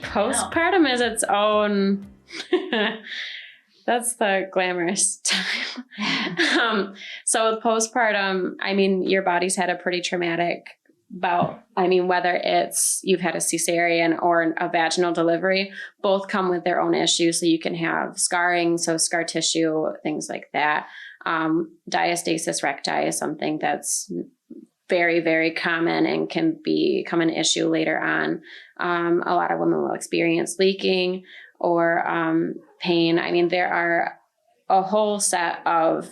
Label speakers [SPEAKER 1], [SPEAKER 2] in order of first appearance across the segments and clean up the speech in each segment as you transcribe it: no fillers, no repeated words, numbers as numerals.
[SPEAKER 1] Postpartum is its own, that's the glamorous time. So with postpartum, I mean, your body's had a pretty traumatic bout. I mean, whether it's you've had a cesarean or a vaginal delivery, both come with their own issues. So you can have scarring, so scar tissue, things like that. Diastasis recti is something that's very, very common and can become an issue later on. A lot of women will experience leaking or pain. I mean, there are a whole set of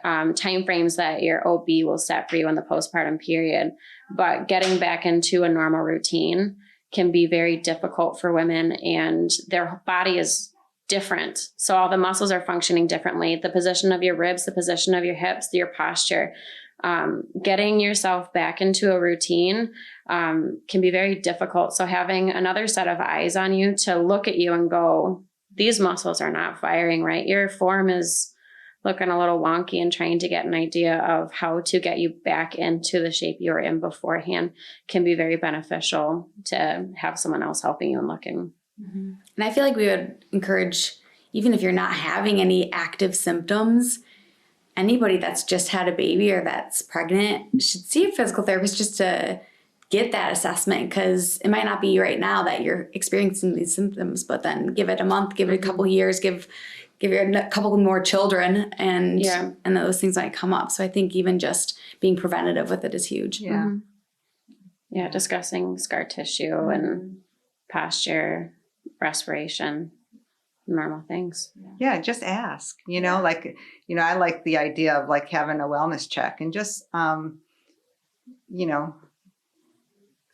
[SPEAKER 1] time frames that your OB will set for you in the postpartum period. But getting back into a normal routine can be very difficult for women, and their body is different. So all the muscles are functioning differently. The position of your ribs, the position of your hips, your posture. Getting yourself back into a routine can be very difficult. So having another set of eyes on you to look at you and go, these muscles are not firing right. Your form is looking a little wonky, and trying to get an idea of how to get you back into the shape you were in beforehand can be very beneficial to have someone else helping you and looking.
[SPEAKER 2] Mm-hmm. And I feel like we would encourage, even if you're not having any active symptoms, anybody that's just had a baby or that's pregnant should see a physical therapist just to get that assessment, because it might not be right now that you're experiencing these symptoms, but then give it a month, give it a couple years, give it a couple more children, and those things might come up. So I think even just being preventative with it is huge.
[SPEAKER 1] Yeah. Mm-hmm. Yeah. Discussing scar tissue and posture, respiration, normal things.
[SPEAKER 3] Yeah. Just ask, I like the idea of like having a wellness check and just,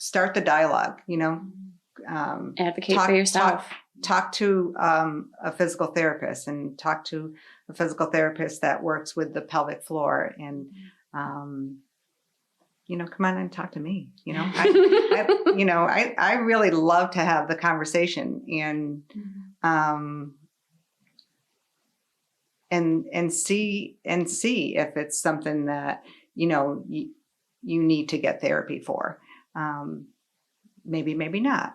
[SPEAKER 3] start the dialogue,
[SPEAKER 1] advocate for yourself.
[SPEAKER 3] Talk to a physical therapist, and talk to a physical therapist that works with the pelvic floor, and come on and talk to me. I really love to have the conversation and see if it's something that you need to get therapy for. Maybe not,